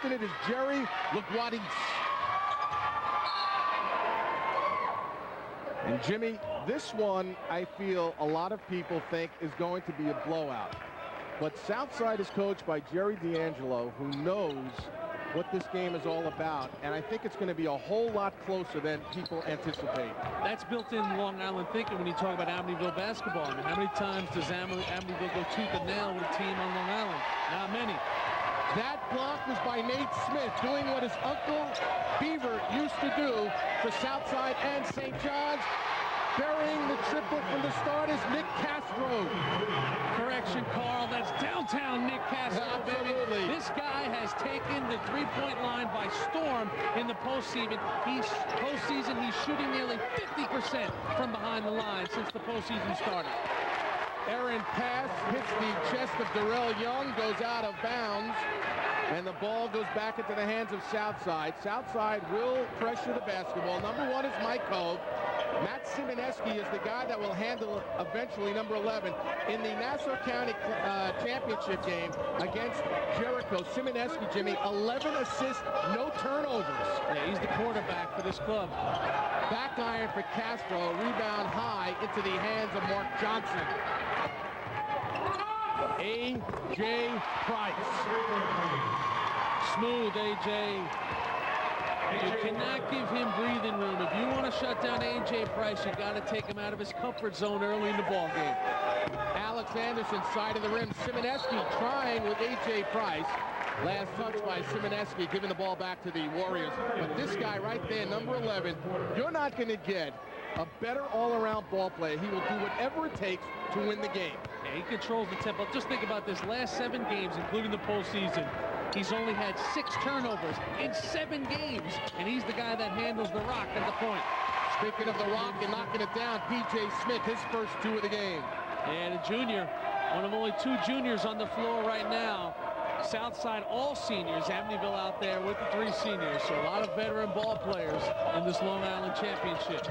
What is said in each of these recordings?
intercepting it is Jerry Lugwadis. And Jimmy, this one, I feel a lot of people think is going to be a blowout. But Southside is coached by Jerry D'Angelo, who knows what this game is all about, and I think it's going to be a whole lot closer than people anticipate. That's built in Long Island thinking when you talk about Amityville basketball. I mean, how many times does Amityville go tooth and nail with a team on Long Island? Not many. That block was by Nate Smith, doing what his uncle Beaver used to do for Southside and St. John's. Burying the triple from the start is Nick Castro. Correction, Carl, that's downtown Nick Castro, Absolutely. Baby. This guy has taken the three-point line by storm in the postseason. He's shooting nearly 50% from behind the line since the postseason started. Aaron pass hits the chest of Darrell Young, goes out of bounds, and the ball goes back into the hands of Southside. Southside will pressure the basketball. Number one is Mike Cove. Matt Simoneski is the guy that will handle eventually number 11 in the Nassau County championship game against Jericho. Simoneski, Jimmy, 11 assists, no turnovers. Yeah, he's the quarterback for this club. Back iron for Castro, rebound high into the hands of Mark Johnson. A.J. Price. Smooth, A.J. You cannot give him breathing room. If you want to shut down A.J. Price, you got to take him out of his comfort zone early in the ball game. Alex Anderson, side of the rim. Simoneski trying with A.J. Price. Last touch by Simoneski, giving the ball back to the Warriors. But this guy right there, number 11, you're not going to get a better all-around ball player. He will do whatever it takes to win the game. Yeah, he controls the tempo. Just think about this. Last 7 games, including the postseason, he's only had 6 turnovers in 7 games, and he's the guy that handles the rock at the point. Speaking of the rock and knocking it down, P.J. Smith, his first 2 of the game. And a junior, one of only 2 juniors on the floor right now. Southside, all seniors. Amityville out there with the 3 seniors. So a lot of veteran ball players in this Long Island championship.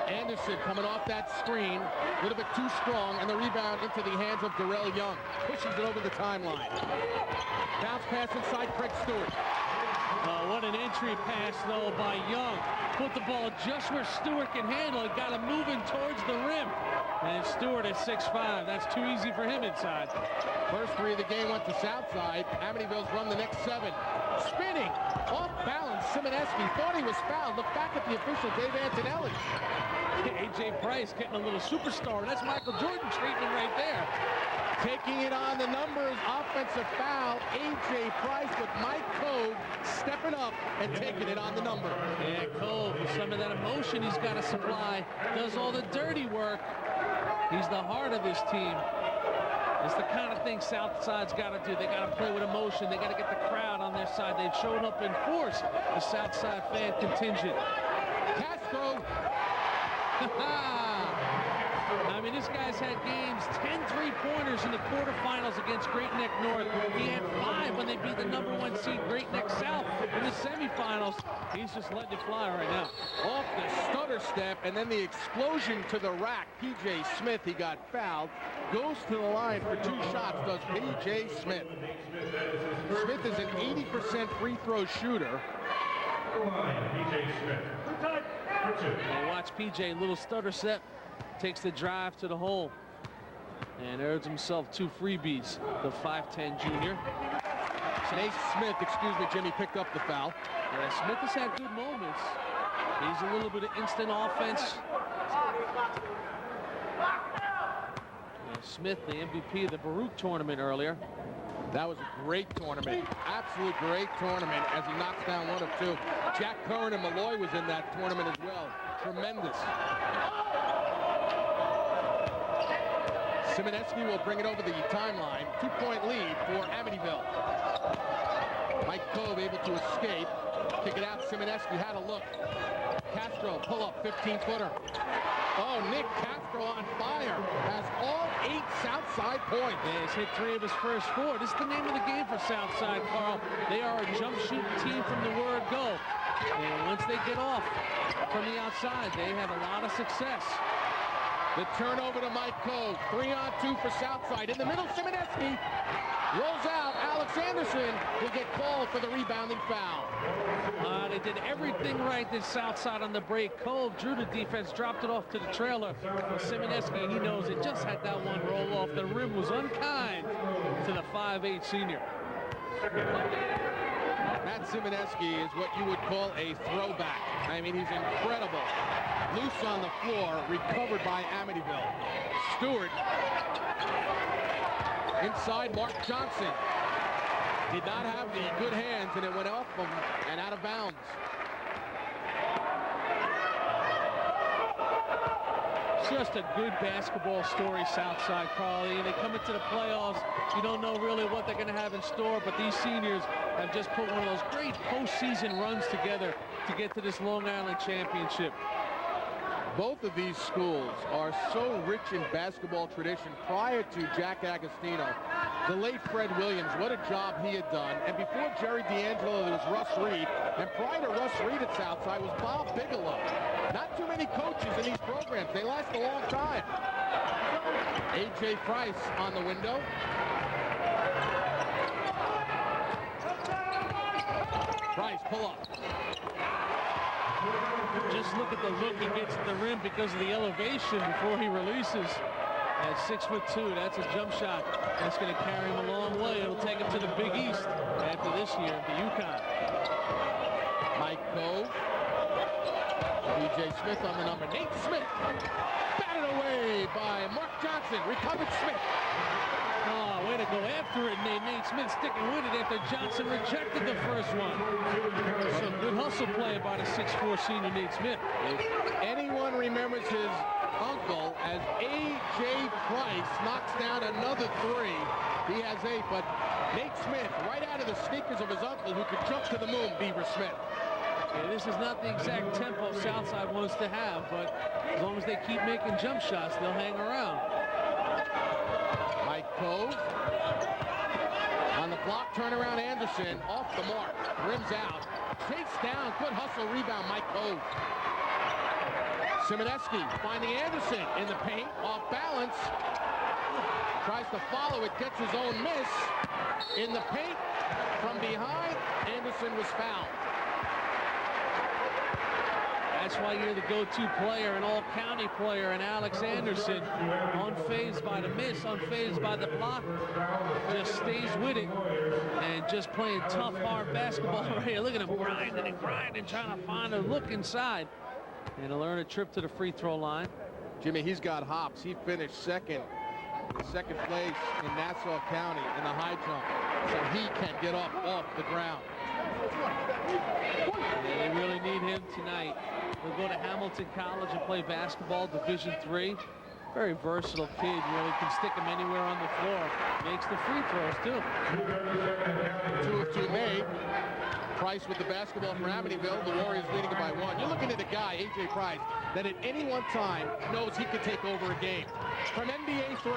Anderson coming off that screen, a little bit too strong, and the rebound into the hands of Darrell Young. Pushes it over the timeline. Bounce pass inside Craig Stewart. What an entry pass, though, by Young. Put the ball just where Stewart can handle it. Got him moving towards the rim. And Stewart at 6'5". That's too easy for him inside. First 3 of the game went to Southside. Amityville's run the next 7. Spinning, off balance. Simoneski thought he was fouled. Look back at the official, Dave Antonelli. A.J. Price getting a little superstar. That's Michael Jordan treatment right there. Taking it on the numbers, offensive foul. A.J. Price with Mike Cove stepping up and taking it on the number. Yeah, Cove, with some of that emotion he's got to supply, does all the dirty work. He's the heart of this team. It's the kind of thing Southside's got to do. They got to play with emotion. They got to get the crowd on their side. They've shown up in force, the Southside fan contingent. Castro. I mean, this guy's had games, 10 3-pointers in the quarterfinals against Great Neck North. He had 5 when they beat the number 1 seed Great Neck South in the semifinals. He's just letting it fly right now. Off the stutter step, and then the explosion to the rack. P.J. Smith, he got fouled. Goes to the line for 2 shots, does P.J. Smith. Smith is an 80% free throw shooter. Well, watch P.J., little stutter step. Takes the drive to the hole and earns himself 2 freebies. The 5'10" junior. Nate Smith, excuse me, Jimmy, picked up the foul. Yeah, Smith has had good moments. He's a little bit of instant offense. Yeah, Smith, the MVP of the Baruch tournament earlier. That was a great tournament. Absolute great tournament as he knocks down 1 of 2. Jack Curran and Malloy was in that tournament as well. Tremendous. Simoneski will bring it over the timeline. 2-point lead for Amityville. Mike Cove able to escape. Kick it out. Simoneski had a look. Castro pull up 15-footer. Oh, Nick Castro on fire. Has all 8 Southside points. Yeah, he's hit 3 of his first 4. This is the name of the game for Southside, Carl. They are a jump shoot team from the word go. And once they get off from the outside, they have a lot of success. The turnover to Mike Cove. 3-on-2 for Southside. In the middle, Simoneski rolls out. Alex Anderson will get called for the rebounding foul. They did everything right this Southside on the break. Cove drew the defense, dropped it off to the trailer. But Simoneski, he knows it, just had that one roll off. The rim was unkind to the 5'8" senior. Matt Simoneski is what you would call a throwback. I mean, he's incredible. Loose on the floor, recovered by Amityville. Stewart. Inside, Mark Johnson. Did not have the good hands, and it went off him and out of bounds. Just a good basketball story, Southside, Carly. They come into the playoffs. You don't know really what they're going to have in store, but these seniors have just put one of those great postseason runs together to get to this Long Island championship. Both of these schools are so rich in basketball tradition. Prior to Jack Agostino, the late Fred Williams, what a job he had done. And before Jerry D'Angelo, there was Russ Reed. And prior to Russ Reed at Southside was Bob Bigelow. Not too many coaches in these programs. They last a long time. A.J. Price on the window. Price, pull up. Just look at the look he gets at the rim because of the elevation before he releases. At 6'2", that's a jump shot. That's going to carry him a long way. It'll take him to the Big East after this year, the UConn. Mike Cove. B.J. Smith on the number. Nate Smith. Batted away by Mark Johnson. Recovered Smith. Oh, way to go after it, Nate. Nate Smith sticking with it after Johnson rejected the first one. Some good hustle play by the 6'4" senior Nate Smith. If anyone remembers his uncle as A.J. Price knocks down another three, he has 8, but Nate Smith right out of the sneakers of his uncle who could jump to the moon, Beaver Smith. Yeah, this is not the exact tempo Southside wants to have, but as long as they keep making jump shots, they'll hang around. Mike Cove. On the block, turnaround Anderson. Off the mark. Rims out. Chase down. Good hustle rebound, Mike Cove. Simoneski finding Anderson in the paint. Off balance. Tries to follow it. Gets his own miss. In the paint. From behind. Anderson was fouled. That's why you're the go-to player, an all-county player, and Alex Anderson, unfazed by the miss, unfazed by the block, just stays with it and just playing tough, hard basketball right here. Look at him grinding and grinding, trying to find a look inside and to earn a trip to the free throw line. Jimmy, he's got hops. He finished second place in Nassau County in the high jump, so he can get off the ground. Yeah, they really need him tonight. He'll go to Hamilton College and play basketball, Division III. Very versatile kid. You really can stick him anywhere on the floor. Makes the free throws, too. 2 of 2 made. Price with the basketball for Amityville. The Warriors leading it by 1. You're looking at a guy, A.J. Price, that at any one time knows he could take over a game. From NBA 3.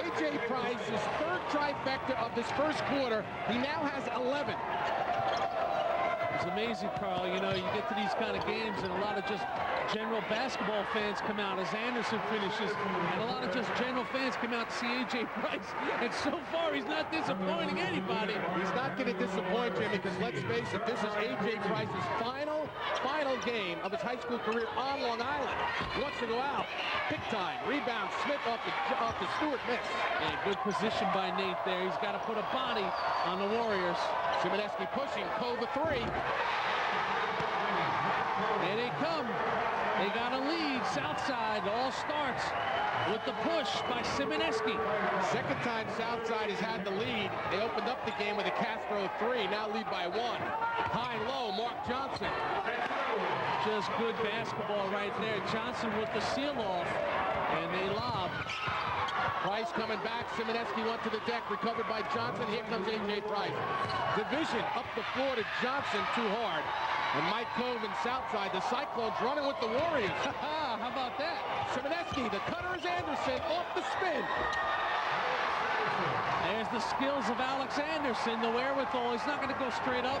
A.J. Price, his 3rd trifecta of this first quarter. He now has 11. It's amazing, Carl. You know, you get to these kind of games and a lot of just general basketball fans come out as Anderson finishes, and a lot of just general fans come out to see A.J. Price. And so far, he's not disappointing anybody. He's not going to disappoint, Jimmy, because let's face it, this is A.J. Price's final game of his high school career on Long Island. He wants to go out. Big time. Rebound. Smith off the Stewart miss. And good position by Nate there. He's got to put a body on the Warriors. Simoneski pushing. Cove a 3. Here they come. They got a lead. Southside all starts with the push by Simoneski. Second time Southside has had the lead. They opened up the game with a Castro 3. Now lead by 1. High low. Mark Johnson. Just good basketball right there. Johnson with the seal off. And they lob. Price coming back. Simoneski went to the deck. Recovered by Johnson. Here comes A.J. Price. Division up the floor to Johnson. Too hard. And Mike Cove and Southside. The Cyclones running with the Warriors. How about that? Simoneski. The cutter is Anderson. Off the spin. There's the skills of Alex Anderson, the wherewithal. He's not going to go straight up.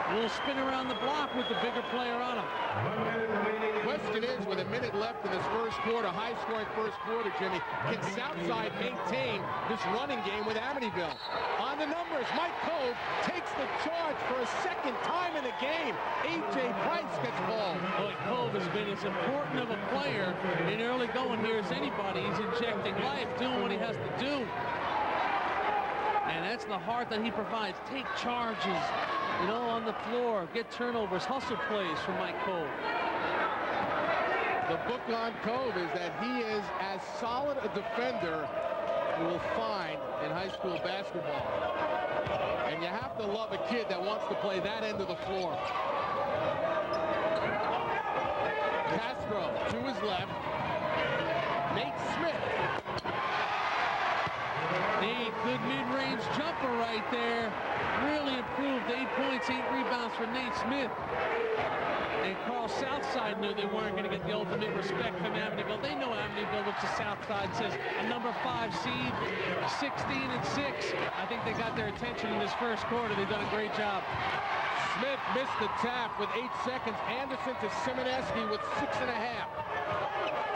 A little spin around the block with the bigger player on him. Question is, with a minute left in this first quarter, high-scoring first quarter, Jimmy, can Southside maintain this running game with Amityville? On the numbers, Mike Cove takes the charge for a second time in the game. A.J. Price gets ball. Boy, Cove has been as important of a player in early going here as anybody. He's injecting life, doing what he has to do. And that's the heart that he provides. Take charges, you know, on the floor, get turnovers, hustle plays from Mike Cove. The book on Cove is that he is as solid a defender you will find in high school basketball. And you have to love a kid that wants to play that end of the floor. Castro to his left. Nate Smith. Nate, good mid-range jumper right there. Really improved. 8 points, 8 rebounds for Nate Smith. And Carl Southside knew they weren't going to get the ultimate respect from Amityville. They know Amityville looks to Southside, says a number 5 seed, 16-6. I think they got their attention in this first quarter. They've done a great job. Smith missed the tap with 8 seconds. Anderson to Simoneski with 6.5.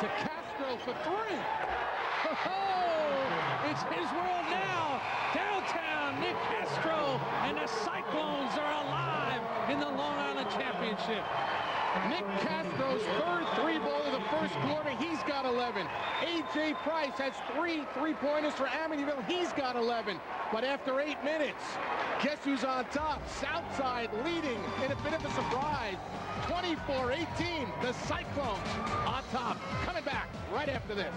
To Castro for 3. Oh, it's his world now. Downtown, Nick Castro and the Cyclones are alive in the Long Island Championship. Nick Castro's third three-ball of the first quarter. He's got 11. A.J. Price has 3 three-pointers for Amityville. He's got 11. But after 8 minutes, guess who's on top? Southside leading in a bit of a surprise. 24-18, the Cyclones on top. Coming back right after this.